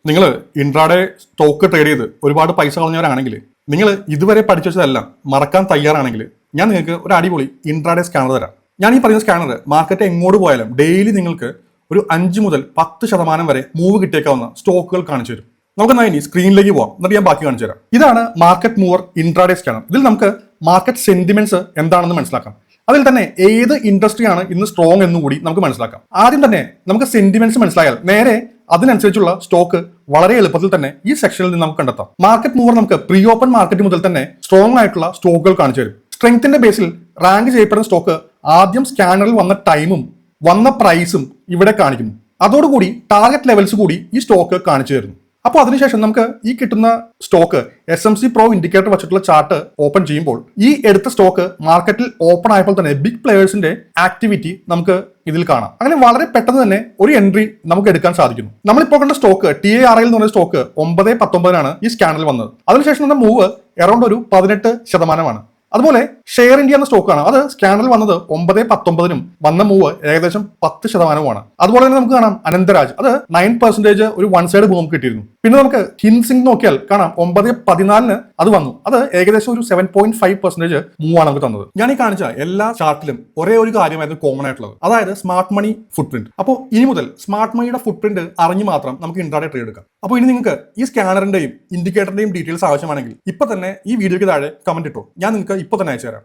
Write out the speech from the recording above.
നിങ്ങൾ intraday stock trade ചെയ്ത് ഒരുപാട് പൈസ കളഞ്ഞവരാണെങ്കിൽ നിങ്ങൾ ഇതുവരെ പഠിച്ചു വെച്ചതെല്ലാം മറക്കാൻ തയ്യാറാണെങ്കിൽ ഞാൻ നിങ്ങൾക്ക് ഒരു അടിപൊളി ഇൻട്രാഡേ സ്കാനർ തരാം. ഞാൻ ഈ പറയുന്ന സ്കാനർ മാർക്കറ്റ് എങ്ങോട്ട് പോയാലും ഡെയിലി നിങ്ങൾക്ക് ഒരു 5 മുതൽ 10% വരെ മൂവ് കിട്ടിയേക്കാവുന്ന സ്റ്റോക്കുകൾ കാണിച്ചു തരും. നമുക്ക് ഇനി സ്ക്രീനിലേക്ക് പോകാം, എന്നിട്ട് ഞാൻ ബാക്കി കാണിച്ചു തരാം. ഇതാണ് മാർക്കറ്റ് മൂവർ ഇൻട്രാഡേ സ്കാനർ. ഇതിൽ നമുക്ക് മാർക്കറ്റ് സെന്റിമെന്റ്സ് എന്താണെന്ന് മനസ്സിലാക്കാം. അതിൽ തന്നെ ഏത് ഇൻഡസ്ട്രിയാണ് ഇന്ന് സ്ട്രോങ് എന്നുകൂടി നമുക്ക് മനസ്സിലാക്കാം. ആദ്യം തന്നെ നമുക്ക് സെന്റിമെന്റ്സ് മനസ്സിലായാൽ നേരെ അതിനനുസരിച്ചുള്ള സ്റ്റോക്ക് വളരെ എളുപ്പത്തിൽ തന്നെ ഈ സെക്ഷനിൽ നിന്ന് നമുക്ക് കണ്ടെത്താം. മാർക്കറ്റ് മൂവർ നമുക്ക് പ്രീ ഓപ്പൺ മാർക്കറ്റ് മുതൽ തന്നെ സ്ട്രോങ് ആയിട്ടുള്ള സ്റ്റോക്കുകൾ കാണിച്ചു തരും. സ്ട്രെങ്ത്തിന്റെ ബേസിൽ റാങ്ക് ചെയ്യപ്പെടുന്ന സ്റ്റോക്ക് ആദ്യം സ്കാനറിൽ വന്ന ടൈമും വന്ന പ്രൈസും ഇവിടെ കാണിക്കുന്നു. അതോടുകൂടി ടാർഗറ്റ് ലെവൽസ് കൂടി ഈ സ്റ്റോക്ക് കാണിച്ചു തരുന്നു. അപ്പോൾ അതിനുശേഷം നമുക്ക് ഈ കിട്ടുന്ന സ്റ്റോക്ക് SMC Pro ഇൻഡിക്കേറ്റർ വെച്ചിട്ടുള്ള ചാർട്ട് ഓപ്പൺ ചെയ്യുമ്പോൾ ഈ എടുത്ത സ്റ്റോക്ക് മാർക്കറ്റിൽ ഓപ്പൺ ആയപ്പോൾ തന്നെ ബിഗ് പ്ലെയേഴ്സിന്റെ ആക്ടിവിറ്റി നമുക്ക് ഇതിൽ കാണാം. അങ്ങനെ വളരെ പെട്ടെന്ന് തന്നെ ഒരു എൻട്രി നമുക്ക് എടുക്കാൻ സാധിക്കുന്നു. നമ്മളിപ്പോൾ കണ്ട സ്റ്റോക്ക് TARL എന്ന് പറഞ്ഞ സ്റ്റോക്ക് 9.19 ഈ സ്കാനറിൽ വന്നത്. അതിനുശേഷം നമ്മുടെ മൂവ് അറൌണ്ട് ഒരു 18%. അതുപോലെ ഷെയർ ഇന്ത്യ എന്ന സ്റ്റോക്കാണ്. അത് സ്കാനറിൽ വന്നത് 9.19 വന്ന മൂവ് ഏകദേശം 10%. അതുപോലെ തന്നെ നമുക്ക് കാണാം അനന്തരാജ്, അത് 9% ഒരു വൺ സൈഡ് മൂവ് നമുക്ക് കിട്ടിയിരുന്നു. പിന്നെ നമുക്ക് ഹിൻസിംഗ് നോക്കിയാൽ കാണാം 9.14 അത് വന്നു. അത് ഏകദേശം ഒരു 7.5% മൂവ് ആണ് നമുക്ക് തന്നത്. ഞാൻ ഈ കാണിച്ച എല്ലാ ചാർട്ടിലും ഒരേ ഒരു കാര്യമായിരുന്നു കോമൺ ആയിട്ടുള്ളത്, അതായത് സ്മാർട്ട് മണി ഫുട് പ്രിന്റ്. അപ്പോൾ ഇനി മുതൽ സ്മാർട്ട് മണിയുടെ ഫുട് പ്രിന്റ് അറിഞ്ഞു മാത്രം നമുക്ക് ഇൻട്രാഡേ ട്രേഡ് എടുക്കാം. അപ്പോൾ ഇനി നിങ്ങൾക്ക് ഈ സ്കാനറിന്റെയും ഇൻഡിക്കേറ്ററിന്റെയും ഡീറ്റെയിൽസ് ആവശ്യമാണെങ്കിൽ ഇപ്പൊ തന്നെ ഈ വീഡിയോയ്ക്ക് താഴെ കമന്റ് ഇട്ടോ, ഞാൻ നിങ്ങൾക്ക് ഇപ്പൊ തന്നെ അയച്ചു തരാം.